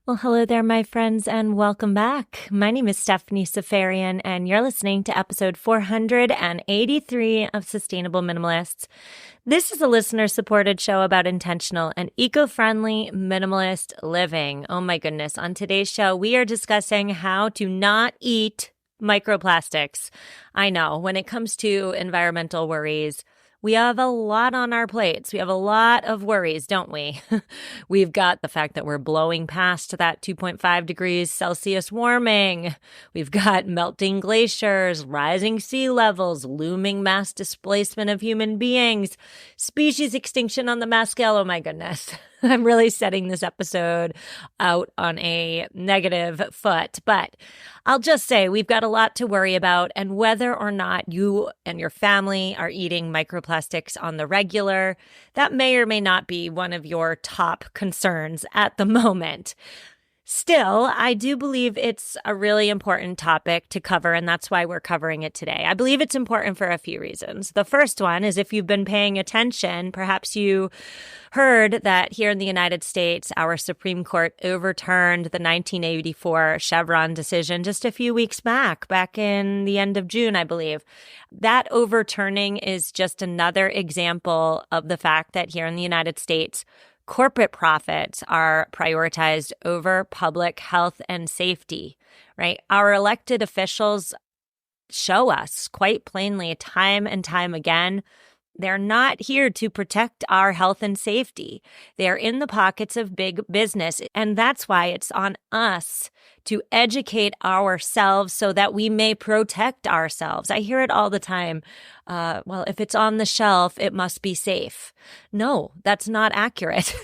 Well, hello there, my friends, and welcome back. My name is Stephanie Safarian, and you're listening to episode 483 of Sustainable Minimalists. This is a listener-supported show about intentional and eco-friendly minimalist living. Oh my goodness. On today's show, we are discussing how to not eat microplastics. I know, when it comes to environmental worries, we have a lot on our plates. We have a lot of worries, don't we? We've got the fact that we're blowing past that 2.5 degrees Celsius warming. We've got melting glaciers, rising sea levels, looming mass displacement of human beings, species extinction on the mass scale. Oh my goodness. I'm really setting this episode out on a negative foot, but I'll just say we've got a lot to worry about, and whether or not you and your family are eating microplastics on the regular, that may or may not be one of your top concerns at the moment. Still, I do believe it's a really important topic to cover, and that's why we're covering it today. I believe it's important for a few reasons. The first one is, if you've been paying attention, perhaps you heard that here in the United States, our Supreme Court overturned the 1984 Chevron decision just a few weeks back in the end of June, I believe. That overturning is just another example of the fact that here in the United States, corporate profits are prioritized over public health and safety, right? Our elected officials show us quite plainly time and time again, they're not here to protect our health and safety. They're in the pockets of big business. And that's why it's on us to educate ourselves so that we may protect ourselves. I hear it all the time. Well, if it's on the shelf, it must be safe. No, that's not accurate.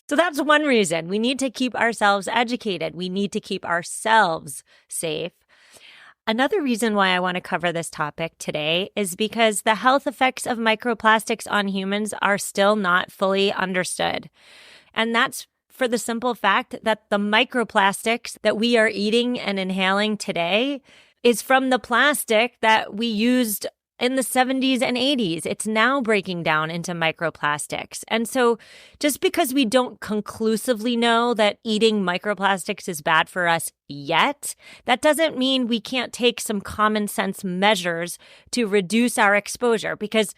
So that's one reason. We need to keep ourselves educated. We need to keep ourselves safe. Another reason why I want to cover this topic today is because the health effects of microplastics on humans are still not fully understood. And that's for the simple fact that the microplastics that we are eating and inhaling today is from the plastic that we used in the 70s and 80s. It's now breaking down into microplastics. And so just because we don't conclusively know that eating microplastics is bad for us yet, that doesn't mean we can't take some common sense measures to reduce our exposure, because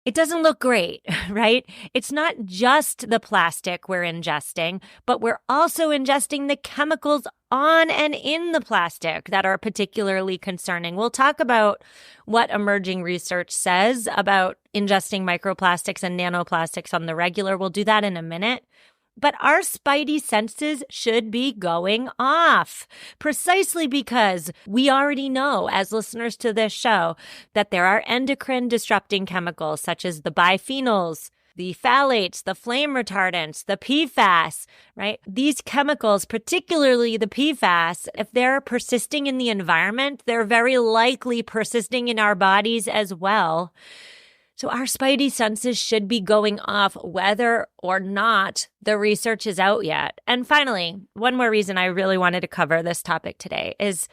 it doesn't look great, right? It's not just the plastic we're ingesting, but we're also ingesting the chemicals on and in the plastic that are particularly concerning. We'll talk about what emerging research says about ingesting microplastics and nanoplastics on the regular. We'll do that in a minute. But our spidey senses should be going off, precisely because we already know, as listeners to this show, that there are endocrine-disrupting chemicals such as the biphenyls, the phthalates, the flame retardants, the PFAS, right? These chemicals, particularly the PFAS, if they're persisting in the environment, they're very likely persisting in our bodies as well. So our spidey senses should be going off whether or not the research is out yet. And finally, one more reason I really wanted to cover this topic today is,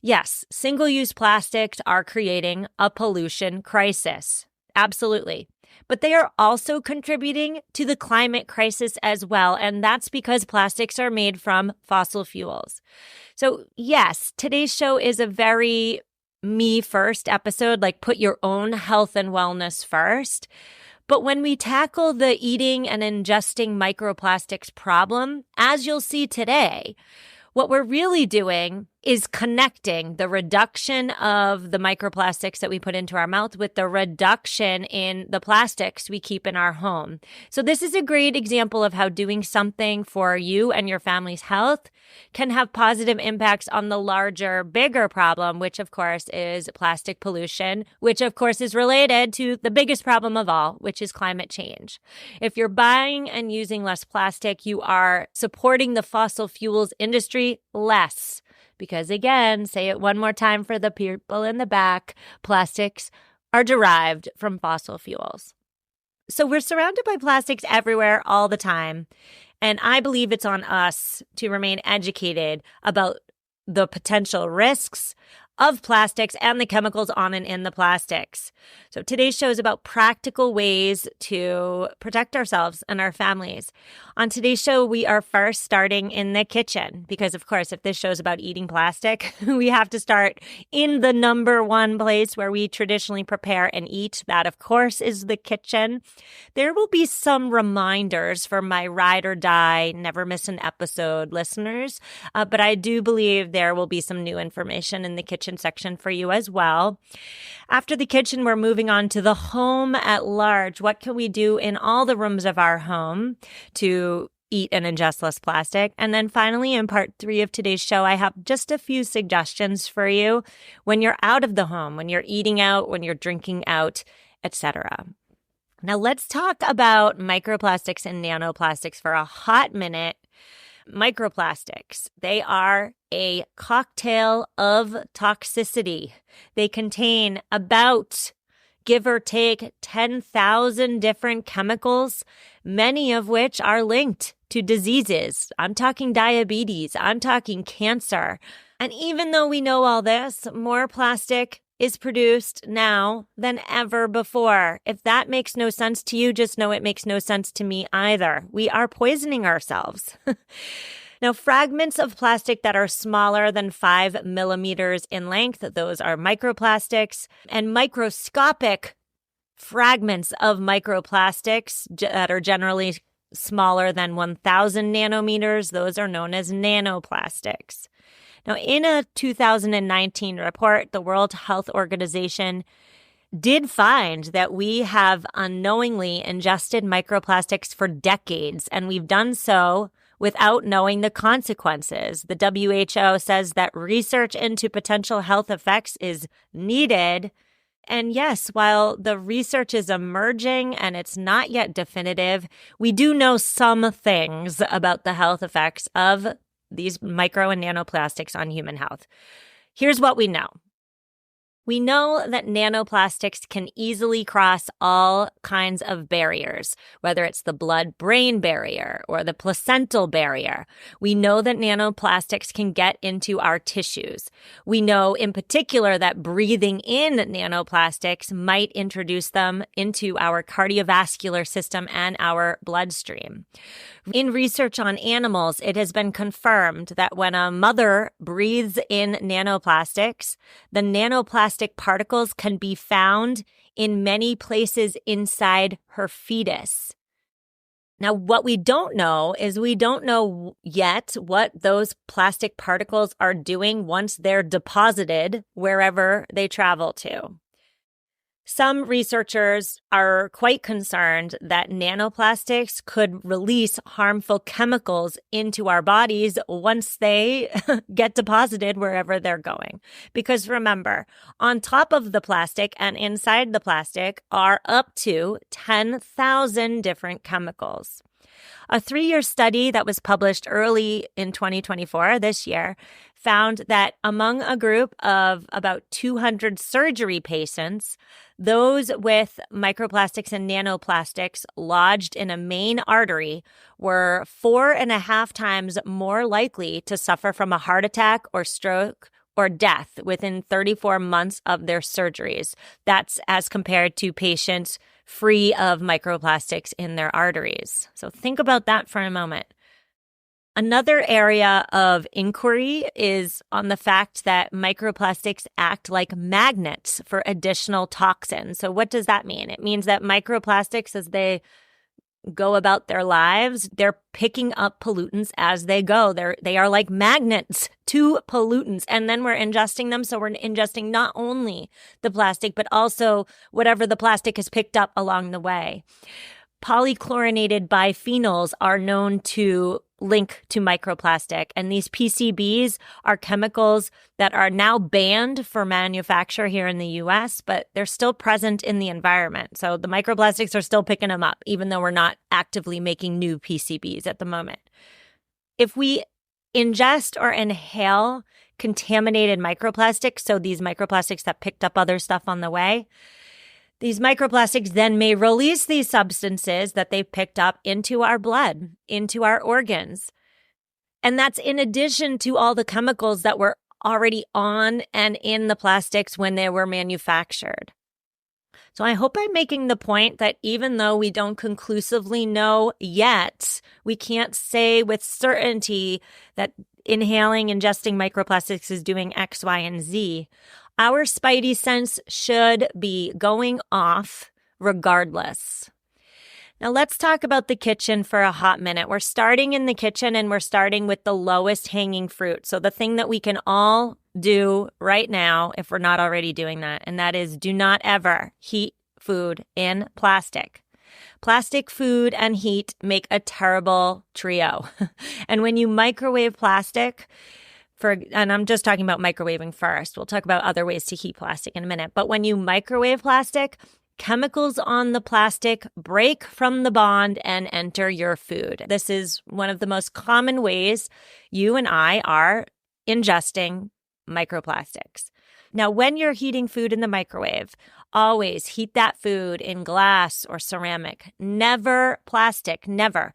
yes, single-use plastics are creating a pollution crisis. Absolutely. But they are also contributing to the climate crisis as well. And that's because plastics are made from fossil fuels. So yes, today's show is a very me first episode, like put your own health and wellness first. But when we tackle the eating and ingesting microplastics problem, as you'll see today, what we're really doing is connecting the reduction of the microplastics that we put into our mouth with the reduction in the plastics we keep in our home. So this is a great example of how doing something for you and your family's health can have positive impacts on the larger, bigger problem, which of course is plastic pollution, which of course is related to the biggest problem of all, which is climate change. If you're buying and using less plastic, you are supporting the fossil fuels industry less. Because again, say it one more time for the people in the back, plastics are derived from fossil fuels. So we're surrounded by plastics everywhere all the time. And I believe it's on us to remain educated about the potential risks of plastics and the chemicals on and in the plastics. So today's show is about practical ways to protect ourselves and our families. On today's show, we are first starting in the kitchen because, of course, if this show is about eating plastic, we have to start in the number one place where we traditionally prepare and eat. That, of course, is the kitchen. There will be some reminders for my ride or die, never miss an episode listeners, but I do believe there will be some new information in the kitchen section for you as well. After the kitchen, we're moving on to the home at large. What can we do in all the rooms of our home to eat and ingest less plastic? And then finally, in part 3 of today's show, I have just a few suggestions for you when you're out of the home, when you're eating out, when you're drinking out, etc. Now let's talk about microplastics and nanoplastics for a hot minute. Microplastics, they are a cocktail of toxicity. They contain about, give or take, 10,000 different chemicals, many of which are linked to diseases. I'm talking diabetes, I'm talking cancer. And even though we know all this, more plastic is produced now than ever before. If that makes no sense to you, just know it makes no sense to me either. We are poisoning ourselves. Now, fragments of plastic that are smaller than 5 millimeters in length, those are microplastics, and microscopic fragments of microplastics that are generally smaller than 1,000 nanometers, those are known as nanoplastics. Now, in a 2019 report, the World Health Organization did find that we have unknowingly ingested microplastics for decades, and we've done so without knowing the consequences. The WHO says that research into potential health effects is needed. And yes, while the research is emerging and it's not yet definitive, we do know some things about the health effects of these micro and nanoplastics on human health. Here's what we know. We know that nanoplastics can easily cross all kinds of barriers, whether it's the blood-brain barrier or the placental barrier. We know that nanoplastics can get into our tissues. We know in particular that breathing in nanoplastics might introduce them into our cardiovascular system and our bloodstream. In research on animals, it has been confirmed that when a mother breathes in nanoplastics, the nanoplastic particles can be found in many places inside her fetus. Now, what we don't know is we don't know yet what those plastic particles are doing once they're deposited wherever they travel to. Some researchers are quite concerned that nanoplastics could release harmful chemicals into our bodies once they get deposited wherever they're going. Because remember, on top of the plastic and inside the plastic are up to 10,000 different chemicals. A 3-year study that was published early in 2024, this year, found that among a group of about 200 surgery patients, those with microplastics and nanoplastics lodged in a main artery were 4.5 times more likely to suffer from a heart attack or stroke or death within 34 months of their surgeries. That's as compared to patients free of microplastics in their arteries. So think about that for a moment. Another area of inquiry is on the fact that microplastics act like magnets for additional toxins. So what does that mean? It means that microplastics, as they go about their lives, they're picking up pollutants as they go. They are like magnets to pollutants. And then we're ingesting them. So we're ingesting not only the plastic, but also whatever the plastic has picked up along the way. Polychlorinated biphenyls are known to link to microplastic. And these PCBs are chemicals that are now banned for manufacture here in the US, but they're still present in the environment. So the microplastics are still picking them up, even though we're not actively making new PCBs at the moment. If we ingest or inhale contaminated microplastics, so these microplastics that picked up other stuff on the way, these microplastics then may release these substances that they've picked up into our blood, into our organs. And that's in addition to all the chemicals that we're already on and in the plastics when they were manufactured. So I hope I'm making the point that even though we don't conclusively know yet, we can't say with certainty that ingesting microplastics is doing X, Y, and Z. Our spidey sense should be going off regardless. Now let's talk about the kitchen for a hot minute. We're starting in the kitchen and we're starting with the lowest hanging fruit. So the thing that we can all do right now, if we're not already doing that, and that is do not ever heat food in plastic. Plastic food and heat make a terrible trio. And when you microwave plastic, and I'm just talking about microwaving first. We'll talk about other ways to heat plastic in a minute. But when you microwave plastic, chemicals on the plastic break from the bond and enter your food. This is one of the most common ways you and I are ingesting microplastics. Now, when you're heating food in the microwave, always heat that food in glass or ceramic. Never plastic, never.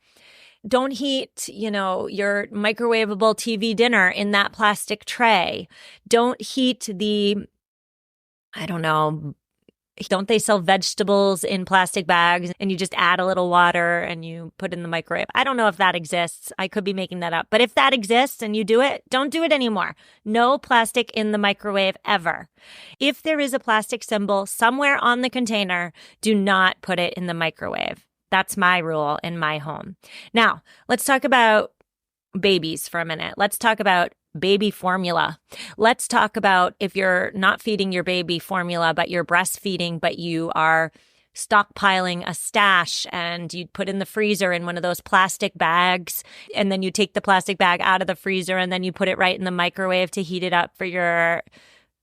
Don't heat, your microwavable TV dinner in that plastic tray. Don't heat don't they sell vegetables in plastic bags and you just add a little water and you put in the microwave? I don't know if that exists. I could be making that up. But if that exists and you do it, don't do it anymore. No plastic in the microwave ever. If there is a plastic symbol somewhere on the container, do not put it in the microwave. That's my rule in my home. Now, let's talk about babies for a minute. Let's talk about baby formula. Let's talk about if you're not feeding your baby formula, but you're breastfeeding, but you are stockpiling a stash and you put in the freezer in one of those plastic bags, and then you take the plastic bag out of the freezer and then you put it right in the microwave to heat it up for your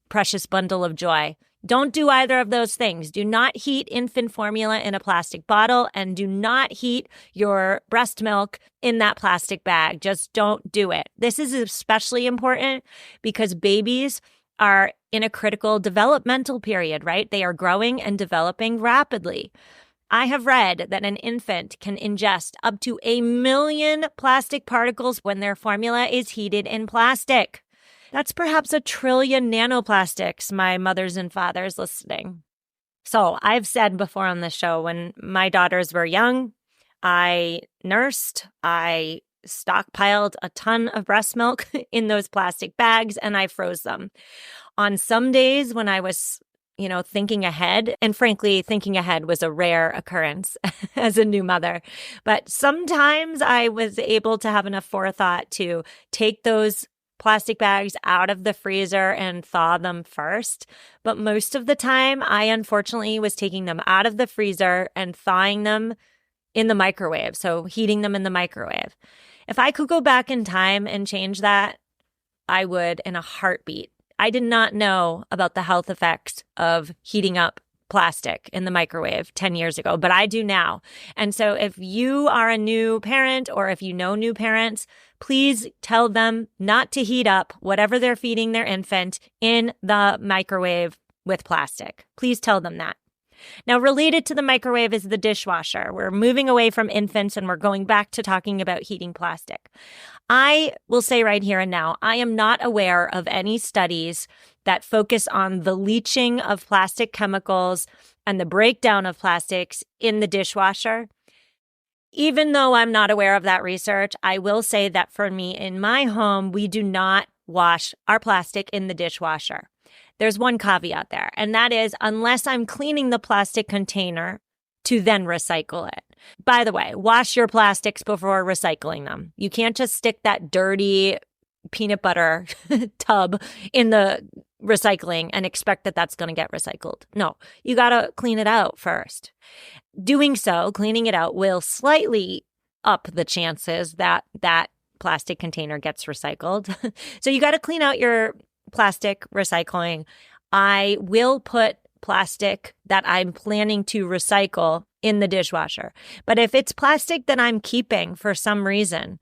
precious bundle of joy. Don't do either of those things. Do not heat infant formula in a plastic bottle and do not heat your breast milk in that plastic bag. Just don't do it. This is especially important because babies are in a critical developmental period, right? They are growing and developing rapidly. I have read that an infant can ingest up to 1 million plastic particles when their formula is heated in plastic. That's perhaps 1 trillion nanoplastics, my mothers and fathers listening. So I've said before on this show, when my daughters were young, I nursed, I stockpiled a ton of breast milk in those plastic bags and I froze them. On some days when I was, thinking ahead, and frankly, thinking ahead was a rare occurrence as a new mother, but sometimes I was able to have enough forethought to take those plastic bags out of the freezer and thaw them first. But most of the time, I unfortunately was taking them out of the freezer and thawing them in the microwave. So heating them in the microwave. If I could go back in time and change that, I would in a heartbeat. I did not know about the health effects of heating up plastic in the microwave 10 years ago, but I do now. And so if you are a new parent or if you know new parents, please tell them not to heat up whatever they're feeding their infant in the microwave with plastic. Please tell them that. Now, related to the microwave is the dishwasher. We're moving away from infants and we're going back to talking about heating plastic. I will say right here and now, I am not aware of any studies that focus on the leaching of plastic chemicals and the breakdown of plastics in the dishwasher. Even though I'm not aware of that research, I will say that for me in my home, we do not wash our plastic in the dishwasher. There's one caveat there, and that is unless I'm cleaning the plastic container to then recycle it. By the way, wash your plastics before recycling them. You can't just stick that dirty peanut butter tub in the recycling and expect that that's going to get recycled. No, you got to clean it out first. Doing so, cleaning it out will slightly up the chances that that plastic container gets recycled. So you got to clean out your plastic recycling. I will put plastic that I'm planning to recycle in the dishwasher. But if it's plastic that I'm keeping for some reason,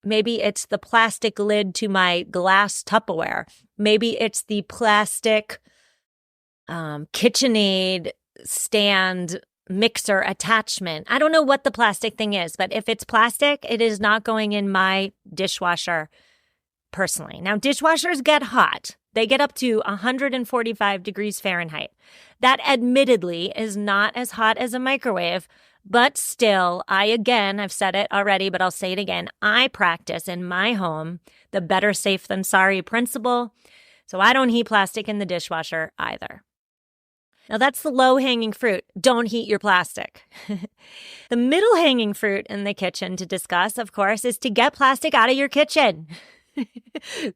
maybe it's the plastic lid to my glass Tupperware. Maybe it's the plastic KitchenAid stand mixer attachment. I don't know what the plastic thing is, but if it's plastic, it is not going in my dishwasher personally. Now, dishwashers get hot. They get up to 145 degrees Fahrenheit. That admittedly is not as hot as a microwave, but still, I've said it already, but I'll say it again. I practice in my home the better safe than sorry principle. So I don't heat plastic in the dishwasher either. Now that's the low-hanging fruit. Don't heat your plastic. The middle-hanging fruit in the kitchen to discuss, of course, is to get plastic out of your kitchen.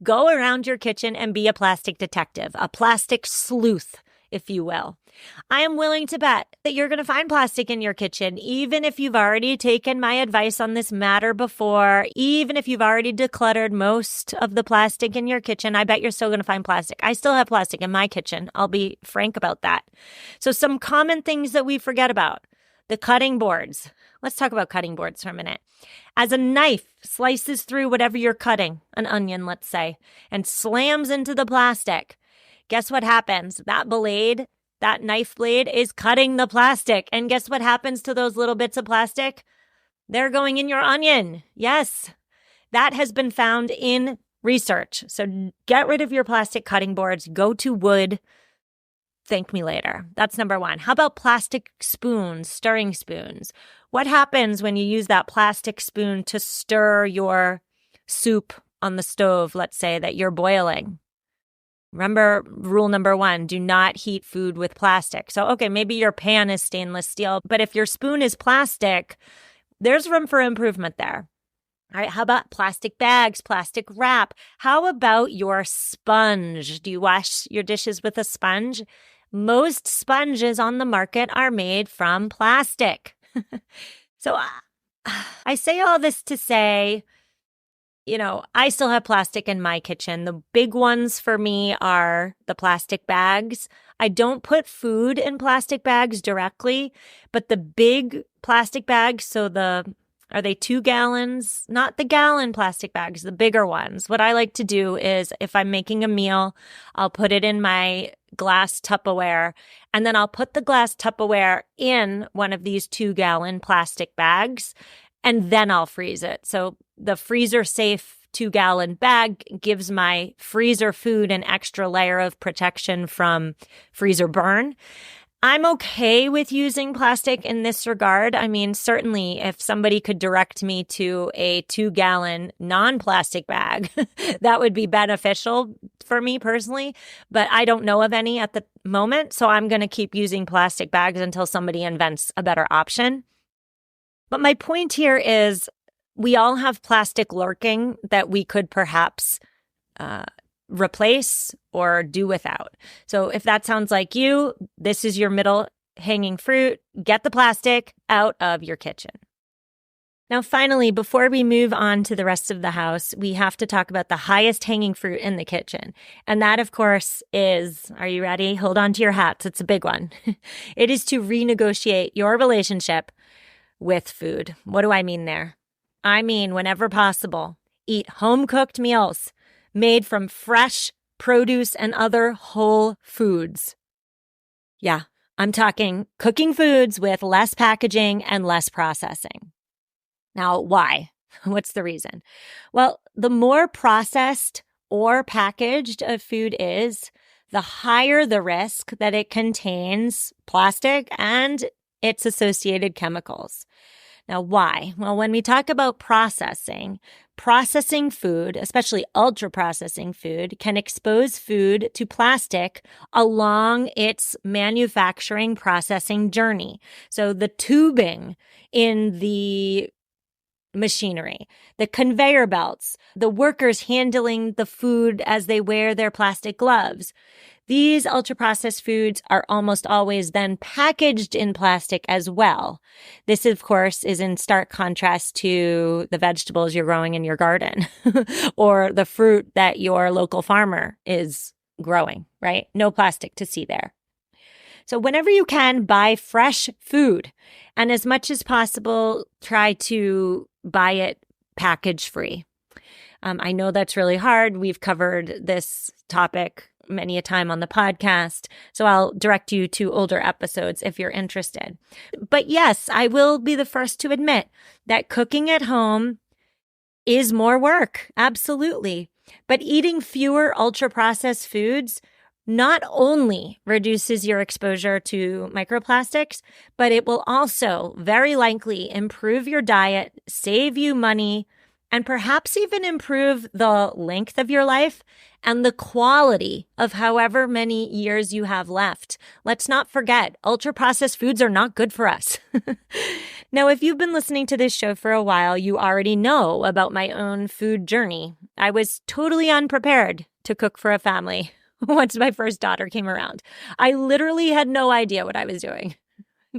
Go around your kitchen and be a plastic detective, a plastic sleuth, if you will. I am willing to bet that you're going to find plastic in your kitchen, even if you've already taken my advice on this matter before, even if you've already decluttered most of the plastic in your kitchen. I bet you're still going to find plastic. I still have plastic in my kitchen. I'll be frank about that. So some common things that we forget about. The cutting boards. Let's talk about cutting boards for a minute. As a knife slices through whatever you're cutting, an onion, let's say, and slams into the plastic, guess what happens? That knife blade is cutting the plastic. And guess what happens to those little bits of plastic? They're going in your onion. Yes, that has been found in research. So get rid of your plastic cutting boards. Go to wood. Thank me later. That's number one. How about plastic spoons, stirring spoons? What happens when you use that plastic spoon to stir your soup on the stove, let's say, that you're boiling? Remember rule number one, do not heat food with plastic. So, okay, maybe your pan is stainless steel, but if your spoon is plastic, there's room for improvement there. All right, how about plastic bags, plastic wrap? How about your sponge? Do you wash your dishes with a sponge? Most sponges on the market are made from plastic. So I say all this to say, I still have plastic in my kitchen. The big ones for me are the plastic bags. I don't put food in plastic bags directly, but the big plastic bags, are they 2 gallons? Not the gallon plastic bags, the bigger ones. What I like to do is if I'm making a meal, I'll put it in my glass Tupperware, and then I'll put the glass Tupperware in one of these 2-gallon plastic bags, and then I'll freeze it. So the freezer safe 2-gallon bag gives my freezer food an extra layer of protection from freezer burn. I'm okay with using plastic in this regard. I mean, certainly if somebody could direct me to a 2-gallon non-plastic bag, that would be beneficial for me personally, but I don't know of any at the moment. So I'm going to keep using plastic bags until somebody invents a better option. But my point here is we all have plastic lurking that we could perhaps replace or do without. So if that sounds like you, this is your middle hanging fruit. Get the plastic out of your kitchen. Now, finally, before we move on to the rest of the house, we have to talk about the highest hanging fruit in the kitchen. And that, of course, is, are you ready? Hold on to your hats. It's a big one. It is to renegotiate your relationship with food. What do I mean there? I mean, whenever possible, eat home-cooked meals made from fresh produce and other whole foods. Yeah, I'm talking cooking foods with less packaging and less processing. Now, why? What's the reason? Well, the more processed or packaged a food is, the higher the risk that it contains plastic and its associated chemicals. Now, why? Well, when we talk about processing food, especially ultra-processing food, can expose food to plastic along its manufacturing processing journey. So the tubing in the machinery, the conveyor belts, the workers handling the food as they wear their plastic gloves. These ultra-processed foods are almost always then packaged in plastic as well. This, of course, is in stark contrast to the vegetables you're growing in your garden or the fruit that your local farmer is growing, right? No plastic to see there. So whenever you can, buy fresh food, and as much as possible, try to buy it package-free. I know that's really hard. We've covered this topic many a time on the podcast, so I'll direct you to older episodes if you're interested. But yes, I will be the first to admit that cooking at home is more work. Absolutely. But eating fewer ultra-processed foods not only reduces your exposure to microplastics, but it will also very likely improve your diet, save you money, and perhaps even improve the length of your life and the quality of however many years you have left. Let's not forget, ultra-processed foods are not good for us. Now, if you've been listening to this show for a while, you already know about my own food journey. I was totally unprepared to cook for a family once my first daughter came around. I literally had no idea what I was doing.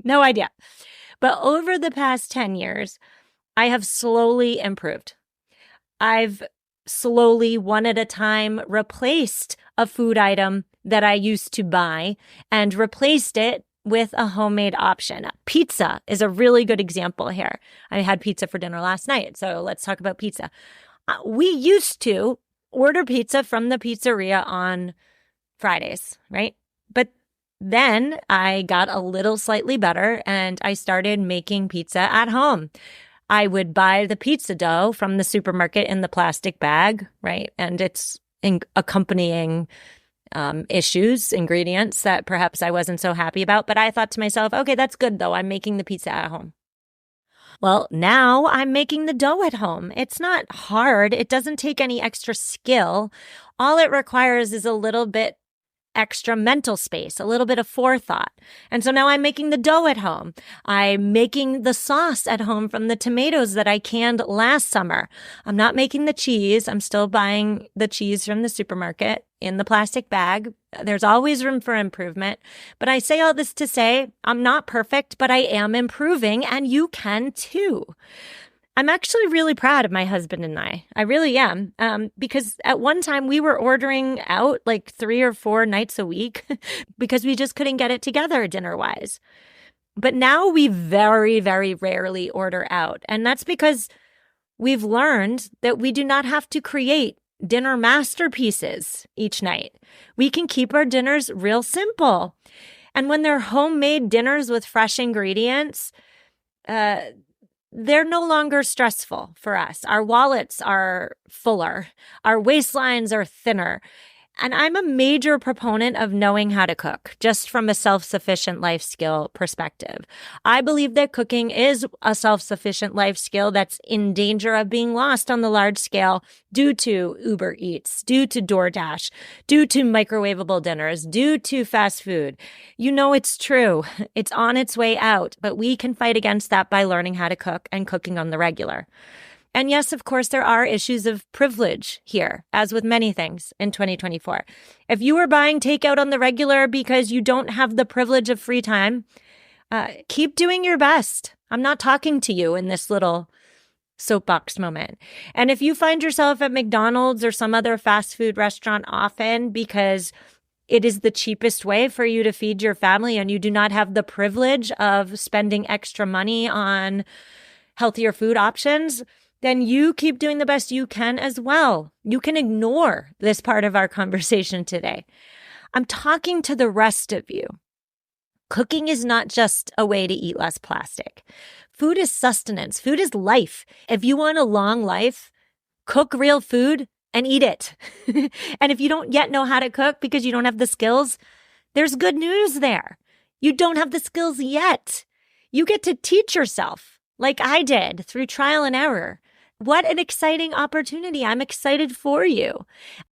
No idea. But over the past 10 years, I have slowly improved. I've slowly, one at a time, replaced a food item that I used to buy and replaced it with a homemade option. Pizza is a really good example here. I had pizza for dinner last night, so let's talk about pizza. We used to order pizza from the pizzeria on Fridays, right? But then I got a little slightly better and I started making pizza at home. I would buy the pizza dough from the supermarket in the plastic bag, right? And it's accompanying ingredients that perhaps I wasn't so happy about. But I thought to myself, okay, that's good though. I'm making the pizza at home. Well, now I'm making the dough at home. It's not hard. It doesn't take any extra skill. All it requires is a little bit extra mental space, a little bit of forethought. And so now I'm making the dough at home. I'm making the sauce at home from the tomatoes that I canned last summer. I'm not making the cheese. I'm still buying the cheese from the supermarket in the plastic bag. There's always room for improvement. But I say all this to say I'm not perfect, but I am improving, and you can too. I'm actually really proud of my husband and I really am, because at one time we were ordering out like 3 or 4 nights a week because we just couldn't get it together dinner-wise. But now we very, very rarely order out. And that's because we've learned that we do not have to create dinner masterpieces each night. We can keep our dinners real simple. And when they're homemade dinners with fresh ingredients, they're no longer stressful for us. Our wallets are fuller. Our waistlines are thinner. And I'm a major proponent of knowing how to cook, just from a self-sufficient life skill perspective. I believe that cooking is a self-sufficient life skill that's in danger of being lost on the large scale due to Uber Eats, due to DoorDash, due to microwavable dinners, due to fast food. You know it's true. It's on its way out, but we can fight against that by learning how to cook and cooking on the regular. And yes, of course, there are issues of privilege here, as with many things in 2024. If you are buying takeout on the regular because you don't have the privilege of free time, keep doing your best. I'm not talking to you in this little soapbox moment. And if you find yourself at McDonald's or some other fast food restaurant often because it is the cheapest way for you to feed your family and you do not have the privilege of spending extra money on healthier food options, then you keep doing the best you can as well. You can ignore this part of our conversation today. I'm talking to the rest of you. Cooking is not just a way to eat less plastic. Food is sustenance. Food is life. If you want a long life, cook real food and eat it. And if you don't yet know how to cook because you don't have the skills, there's good news there. You don't have the skills yet. You get to teach yourself, like I did, through trial and error. What an exciting opportunity. I'm excited for you.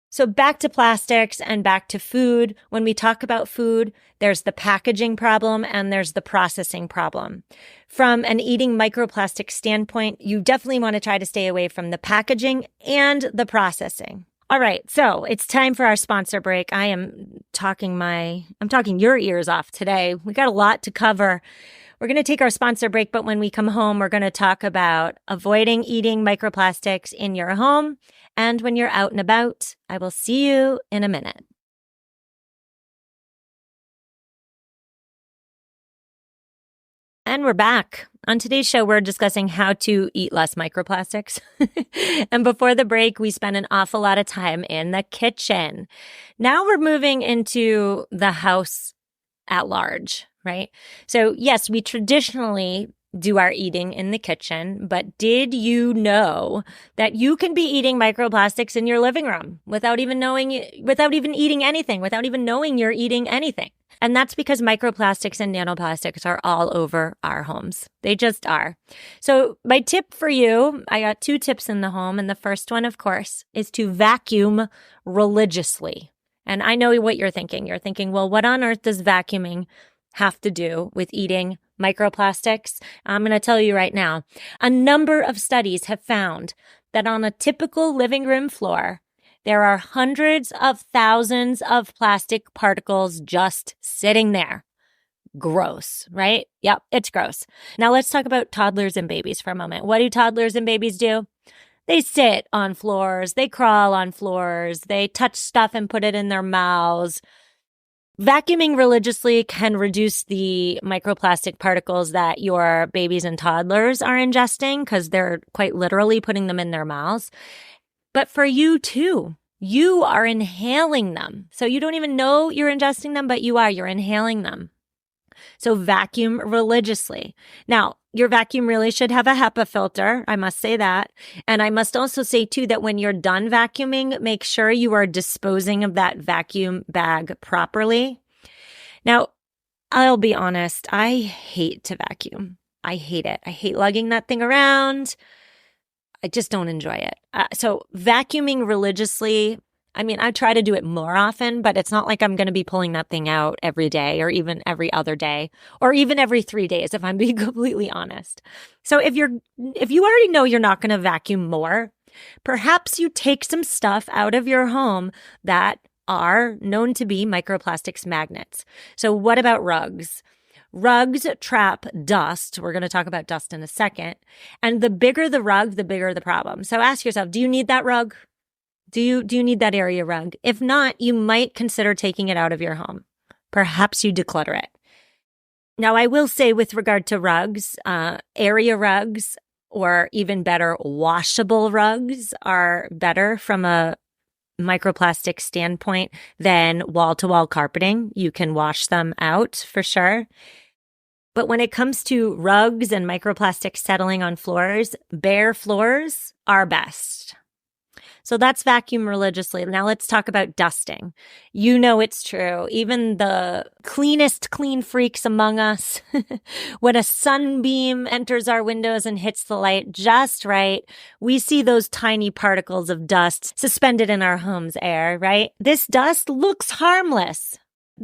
So back to plastics and back to food. When we talk about food, there's the packaging problem and there's the processing problem. From an eating microplastic standpoint, you definitely want to try to stay away from the packaging and the processing. All right, so it's time for our sponsor break. I'm talking your ears off today. We got a lot to cover. We're going to take our sponsor break, but when we come home, we're going to talk about avoiding eating microplastics in your home and when you're out and about. I will see you in a minute. And we're back. On today's show, we're discussing how to eat less microplastics. And before the break, we spent an awful lot of time in the kitchen. Now we're moving into the house at large, right? So yes, we traditionally do our eating in the kitchen, but did you know that you can be eating microplastics in your living room without even eating anything, without even knowing you're eating anything? And that's because microplastics and nanoplastics are all over our homes. They just are. So my tip for you, I got 2 tips in the home. And the first one, of course, is to vacuum religiously. And I know what you're thinking. You're thinking, well, what on earth does vacuuming have to do with eating microplastics? I'm going to tell you right now. A number of studies have found that on a typical living room floor, there are hundreds of thousands of plastic particles just sitting there. Gross, right? Yep, it's gross. Now let's talk about toddlers and babies for a moment. What do toddlers and babies do? They sit on floors, they crawl on floors, they touch stuff and put it in their mouths. Vacuuming religiously can reduce the microplastic particles that your babies and toddlers are ingesting because they're quite literally putting them in their mouths. But for you too, you are inhaling them. So you don't even know you're ingesting them, but you're inhaling them. So vacuum religiously. Now, your vacuum really should have a HEPA filter. I must say that. And I must also say too that when you're done vacuuming, make sure you are disposing of that vacuum bag properly. Now, I'll be honest, I hate to vacuum. I hate it. I hate lugging that thing around. I just don't enjoy it. So vacuuming religiously, I mean, I try to do it more often, but it's not like I'm going to be pulling that thing out every day or even every other day or even every 3 days, if I'm being completely honest. So if you already know you're not going to vacuum more, perhaps you take some stuff out of your home that are known to be microplastics magnets. So what about rugs? Rugs trap dust. We're going to talk about dust in a second. And the bigger the rug, the bigger the problem. So ask yourself, do you need that rug? Do you need that area rug? If not, you might consider taking it out of your home. Perhaps you declutter it. Now, I will say with regard to rugs, area rugs, or even better, washable rugs are better from a microplastic standpoint than wall-to-wall carpeting. You can wash them out for sure. But when it comes to rugs and microplastics settling on floors, bare floors are best. So that's vacuum religiously. Now let's talk about dusting. You know it's true. Even the cleanest clean freaks among us, when a sunbeam enters our windows and hits the light just right, we see those tiny particles of dust suspended in our home's air, right? This dust looks harmless.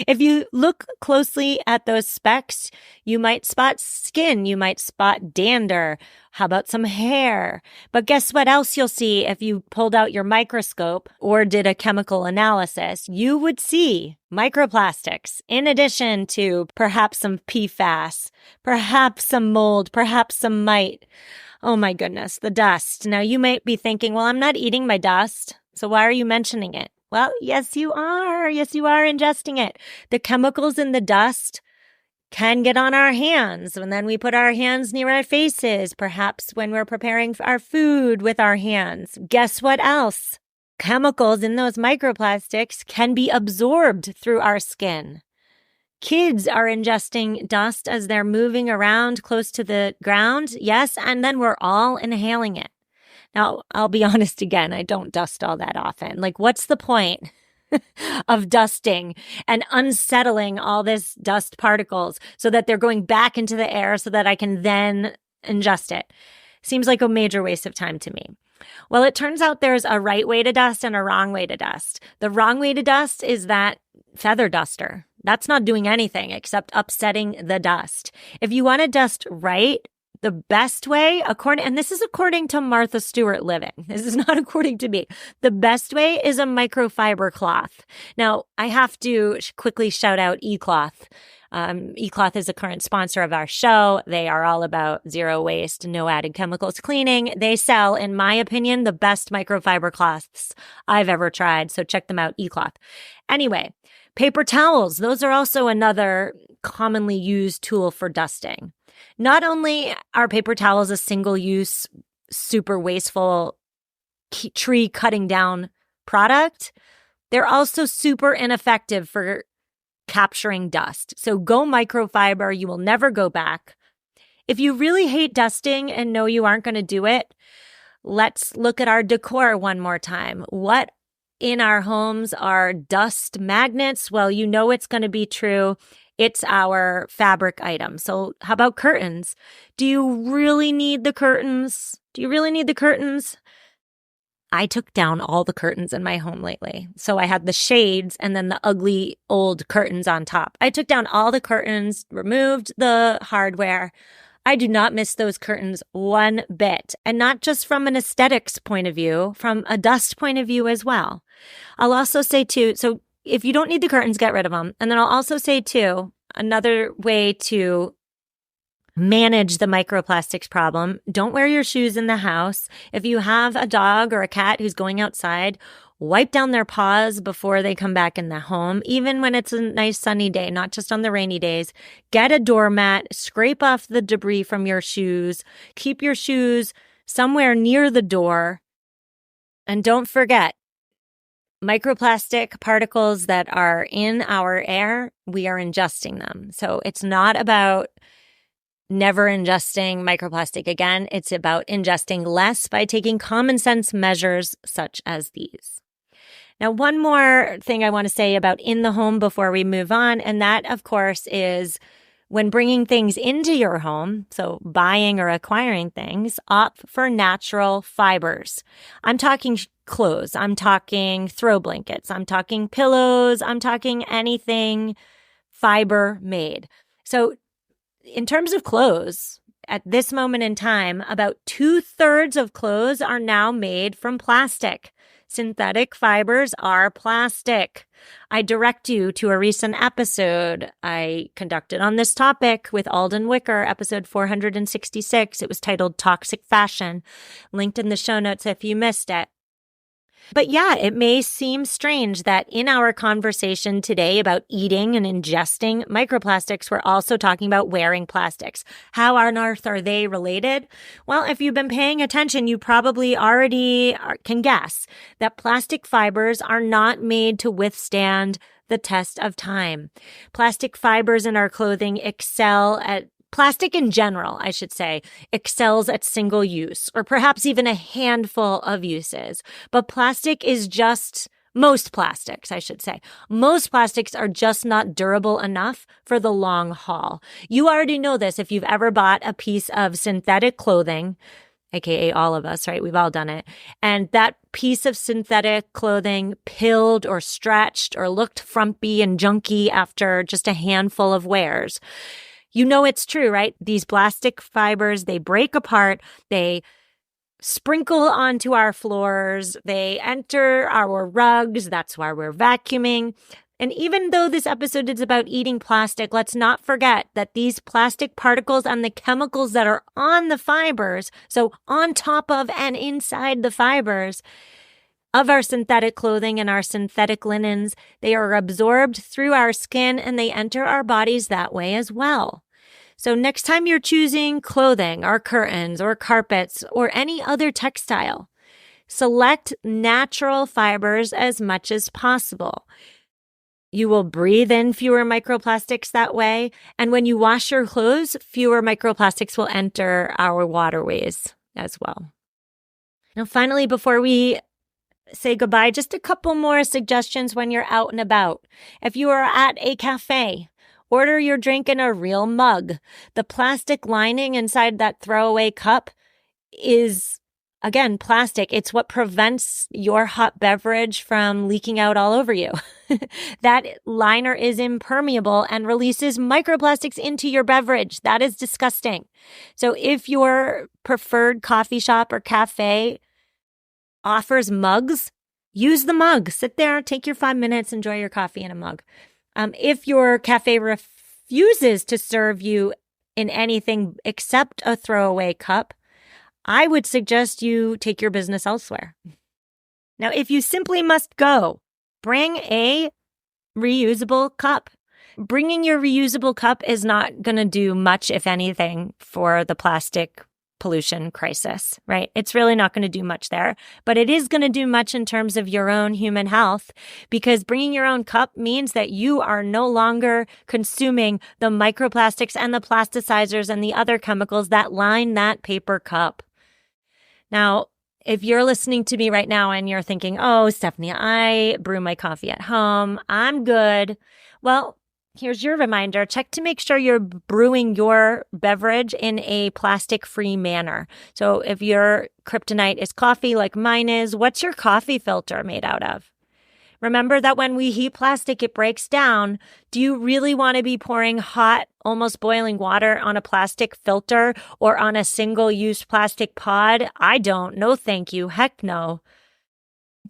If you look closely at those specks, you might spot skin, you might spot dander. How about some hair? But guess what else you'll see if you pulled out your microscope or did a chemical analysis? You would see microplastics in addition to perhaps some PFAS, perhaps some mold, perhaps some mite. Oh my goodness, the dust. Now you might be thinking, well, I'm not eating my dust, so why are you mentioning it? Well, yes, you are. Yes, you are ingesting it. The chemicals in the dust can get on our hands, and then we put our hands near our faces, perhaps when we're preparing our food with our hands. Guess what else? Chemicals in those microplastics can be absorbed through our skin. Kids are ingesting dust as they're moving around close to the ground. Yes, and then we're all inhaling it. Now, I'll be honest again, I don't dust all that often. Like, what's the point of dusting and unsettling all this dust particles so that they're going back into the air so that I can then ingest it? Seems like a major waste of time to me. Well, it turns out there's a right way to dust and a wrong way to dust. The wrong way to dust is that feather duster. That's not doing anything except upsetting the dust. If you want to dust right, the best way, and this is according to Martha Stewart Living. This is not according to me. The best way is a microfiber cloth. Now, I have to quickly shout out eCloth. eCloth is a current sponsor of our show. They are all about zero waste, no added chemicals cleaning. They sell, in my opinion, the best microfiber cloths I've ever tried. So check them out, eCloth. Anyway, paper towels. Those are also another commonly used tool for dusting. Not only are paper towels a single-use, super wasteful tree cutting down product, they're also super ineffective for capturing dust. So go microfiber. You will never go back. If you really hate dusting and know you aren't going to do it, let's look at our decor one more time. What in our homes are dust magnets? Well, you know it's going to be true. It's our fabric item. So how about curtains? Do you really need the curtains? I took down all the curtains in my home lately. So I had the shades and then the ugly old curtains on top. I took down all the curtains, removed the hardware. I do not miss those curtains one bit. And not just from an aesthetics point of view, from a dust point of view as well. I'll also say too, so if you don't need the curtains, get rid of them. And then I'll also say too, another way to manage the microplastics problem, don't wear your shoes in the house. If you have a dog or a cat who's going outside, wipe down their paws before they come back in the home, even when it's a nice sunny day, not just on the rainy days. Get a doormat, scrape off the debris from your shoes, keep your shoes somewhere near the door. And don't forget, microplastic particles that are in our air, we are ingesting them. So it's not about never ingesting microplastic again. It's about ingesting less by taking common sense measures such as these. Now, one more thing I want to say about in the home before we move on, and that, of course, is when bringing things into your home, so buying or acquiring things, opt for natural fibers. I'm talking clothes. I'm talking throw blankets. I'm talking pillows. I'm talking anything fiber made. So in terms of clothes, at this moment in time, about 2/3 of clothes are now made from plastic. Synthetic fibers are plastic. I direct you to a recent episode I conducted on this topic with Alden Wicker, episode 466. It was titled Toxic Fashion, linked in the show notes if you missed it. But yeah, it may seem strange that in our conversation today about eating and ingesting microplastics, we're also talking about wearing plastics. How on earth are they related? Well, if you've been paying attention, you probably already can guess that plastic fibers are not made to withstand the test of time. Plastic fibers in our clothing Plastic in general, I should say, excels at single use, or perhaps even a handful of uses. But most plastics are just not durable enough for the long haul. You already know this if you've ever bought a piece of synthetic clothing, aka all of us, right? We've all done it. And that piece of synthetic clothing pilled or stretched or looked frumpy and junky after just a handful of wears. You know it's true, right? These plastic fibers, they break apart, they sprinkle onto our floors, they enter our rugs, that's why we're vacuuming. And even though this episode is about eating plastic, let's not forget that these plastic particles and the chemicals that are on the fibers, so on top of and inside the fibers of our synthetic clothing and our synthetic linens, they are absorbed through our skin and they enter our bodies that way as well. So next time you're choosing clothing or curtains or carpets or any other textile, select natural fibers as much as possible. You will breathe in fewer microplastics that way. And when you wash your clothes, fewer microplastics will enter our waterways as well. Now, finally, before we say goodbye, just a couple more suggestions when you're out and about. If you are at a cafe, order your drink in a real mug. The plastic lining inside that throwaway cup is, again, plastic. It's what prevents your hot beverage from leaking out all over you. That liner is impermeable and releases microplastics into your beverage. That is disgusting. So if your preferred coffee shop or cafe offers mugs, use the mug. Sit there, take your 5 minutes, enjoy your coffee in a mug. If your cafe refuses to serve you in anything except a throwaway cup, I would suggest you take your business elsewhere. Now, if you simply must go, bring a reusable cup. Bringing your reusable cup is not going to do much, if anything, for the plastic pollution crisis, right? It's really not going to do much there, but it is going to do much in terms of your own human health, because bringing your own cup means that you are no longer consuming the microplastics and the plasticizers and the other chemicals that line that paper cup. Now, if you're listening to me right now and you're thinking, oh, Stephanie, I brew my coffee at home, I'm good. Well, here's your reminder. Check to make sure you're brewing your beverage in a plastic-free manner. So if your kryptonite is coffee like mine is, what's your coffee filter made out of? Remember that when we heat plastic, it breaks down. Do you really want to be pouring hot, almost boiling water on a plastic filter or on a single-use plastic pod? I don't. No, thank you. Heck no.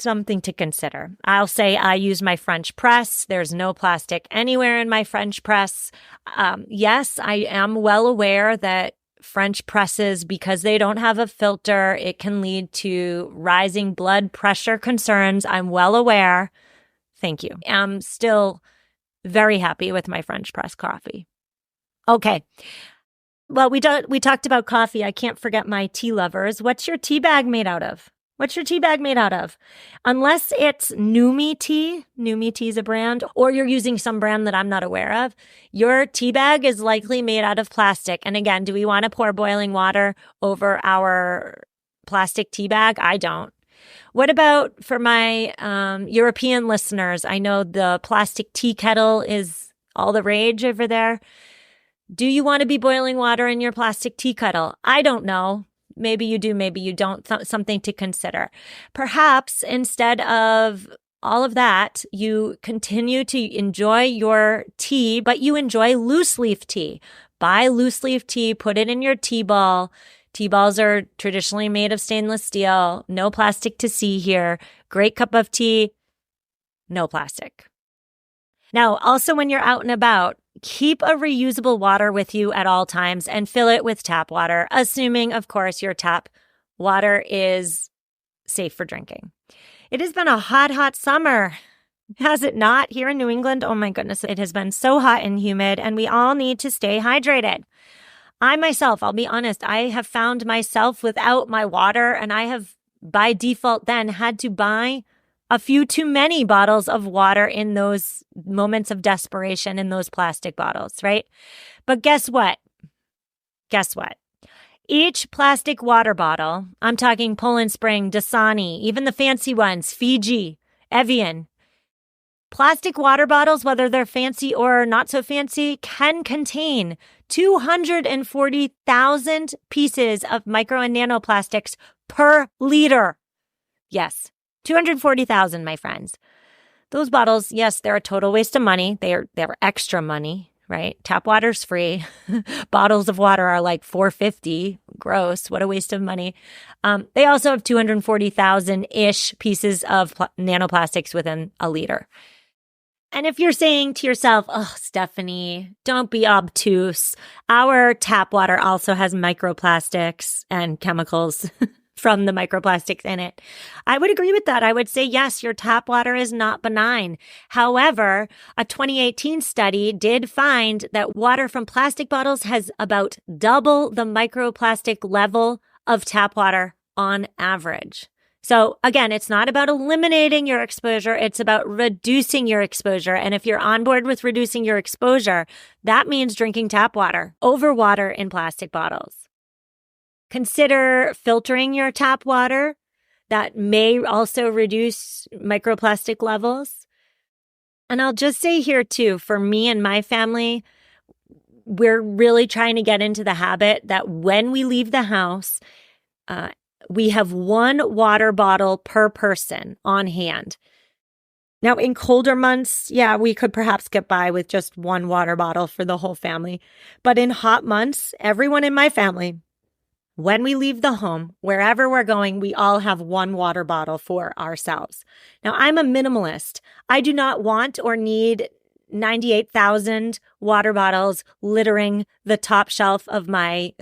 Something to consider. I'll say I use my French press. There's no plastic anywhere in my French press. Yes, I am well aware that French presses, because they don't have a filter, it can lead to rising blood pressure concerns. I'm well aware. Thank you. I'm still very happy with my French press coffee. Okay. Well, we talked about coffee. I can't forget my tea lovers. What's your tea bag made out of? What's your tea bag made out of? Unless it's Numi Tea is a brand, or you're using some brand that I'm not aware of, your tea bag is likely made out of plastic. And again, do we want to pour boiling water over our plastic tea bag? I don't. What about for my European listeners? I know the plastic tea kettle is all the rage over there. Do you want to be boiling water in your plastic tea kettle? I don't know. Maybe you do, maybe you don't. Something to consider. Perhaps instead of all of that, you continue to enjoy your tea, but you enjoy loose leaf tea. Buy loose leaf tea, put it in your tea ball. Tea balls are traditionally made of stainless steel. No plastic to see here. Great cup of tea. No plastic. Now, also when you're out and about, keep a reusable water with you at all times and fill it with tap water, assuming, of course, your tap water is safe for drinking. It has been a hot, hot summer, has it not? Here in New England, oh my goodness, it has been so hot and humid, and we all need to stay hydrated. I myself, I'll be honest, I have found myself without my water, and I have by default then had to buy a few too many bottles of water in those moments of desperation in those plastic bottles, right? But guess what? Each plastic water bottle, I'm talking Poland Spring, Dasani, even the fancy ones, Fiji, Evian, plastic water bottles, whether they're fancy or not so fancy, can contain 240,000 pieces of micro and nanoplastics per liter. Yes. 240,000, my friends. Those bottles, yes, they're a total waste of money. They're extra money, right? Tap water's free. Bottles of water are like $4.50. Gross. What a waste of money. They also have 240,000-ish pieces of nanoplastics within a liter. And if you're saying to yourself, oh, Stephanie, don't be obtuse. Our tap water also has microplastics and chemicals from the microplastics in it. I would agree with that. I would say, yes, your tap water is not benign. However, a 2018 study did find that water from plastic bottles has about double the microplastic level of tap water on average. So again, it's not about eliminating your exposure. It's about reducing your exposure. And if you're on board with reducing your exposure, that means drinking tap water over water in plastic bottles. Consider filtering your tap water. That may also reduce microplastic levels. And I'll just say here too, for me and my family, we're really trying to get into the habit that when we leave the house, we have one water bottle per person on hand. Now, in colder months, yeah, we could perhaps get by with just one water bottle for the whole family. But in hot months, everyone in my family, when we leave the home, wherever we're going, we all have one water bottle for ourselves. Now, I'm a minimalist. I do not want or need 98,000 water bottles littering the top shelf of my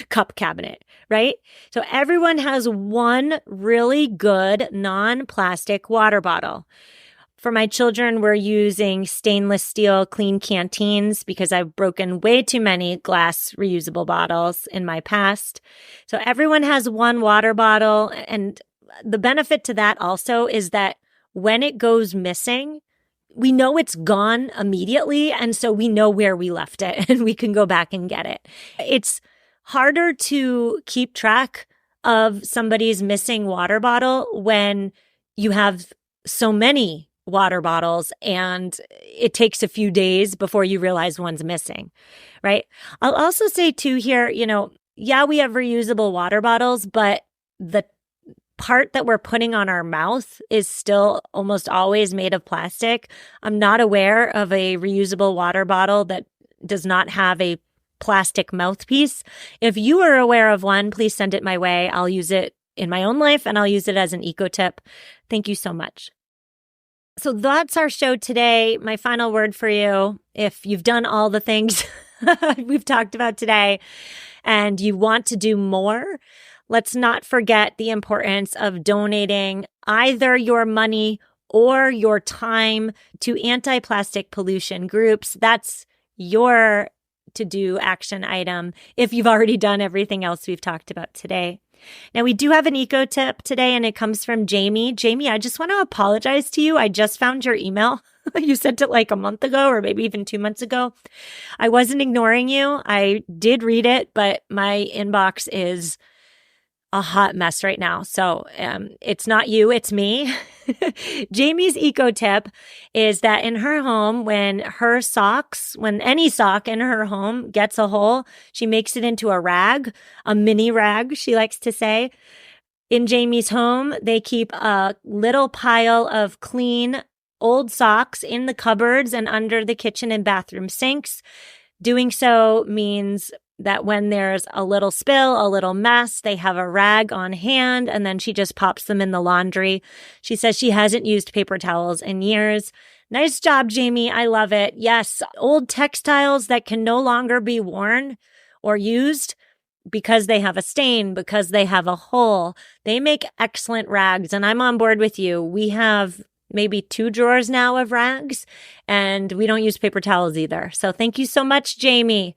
cup cabinet, right? So everyone has one really good non-plastic water bottle. For my children, we're using stainless steel clean canteens because I've broken way too many glass reusable bottles in my past. So everyone has one water bottle. And the benefit to that also is that when it goes missing, we know it's gone immediately. And so we know where we left it and we can go back and get it. It's harder to keep track of somebody's missing water bottle when you have so many water bottles and it takes a few days before you realize one's missing, right? I'll also say too here, yeah, we have reusable water bottles, but the part that we're putting on our mouth is still almost always made of plastic. I'm not aware of a reusable water bottle that does not have a plastic mouthpiece. If you are aware of one, please send it my way. I'll use it in my own life and I'll use it as an eco tip. Thank you so much. So that's our show today. My final word for you, if you've done all the things we've talked about today and you want to do more, let's not forget the importance of donating either your money or your time to anti-plastic pollution groups. That's your to-do action item if you've already done everything else we've talked about today. Now, we do have an eco tip today, and it comes from Jamie. Jamie, I just want to apologize to you. I just found your email. You sent it like a month ago or maybe even 2 months ago. I wasn't ignoring you. I did read it, but my inbox is a hot mess right now. So it's not you, it's me. Jamie's eco tip is that in her home, when any sock in her home gets a hole, she makes it into a rag, a mini rag, she likes to say. In Jamie's home, they keep a little pile of clean old socks in the cupboards and under the kitchen and bathroom sinks. Doing so means that when there's a little spill, a little mess, they have a rag on hand and then she just pops them in the laundry. She says she hasn't used paper towels in years. Nice job, Jamie. I love it. Yes, old textiles that can no longer be worn or used because they have a stain, because they have a hole. They make excellent rags, and I'm on board with you. We have maybe 2 drawers now of rags, and we don't use paper towels either. So thank you so much, Jamie.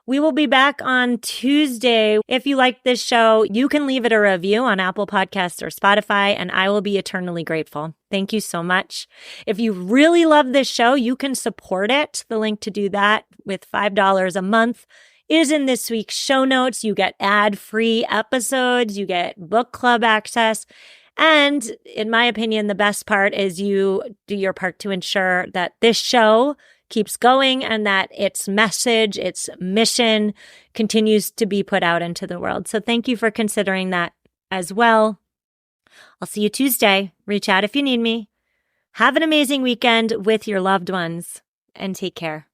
We will be back on Tuesday. If you like this show, you can leave it a review on Apple Podcasts or Spotify, and I will be eternally grateful. Thank you so much. If you really love this show, you can support it. The link to do that with $5 a month is in this week's show notes. You get ad-free episodes, you get book club access, and in my opinion, the best part is you do your part to ensure that this show keeps going and that its message, its mission continues to be put out into the world. So thank you for considering that as well. I'll see you Tuesday. Reach out if you need me. Have an amazing weekend with your loved ones and take care.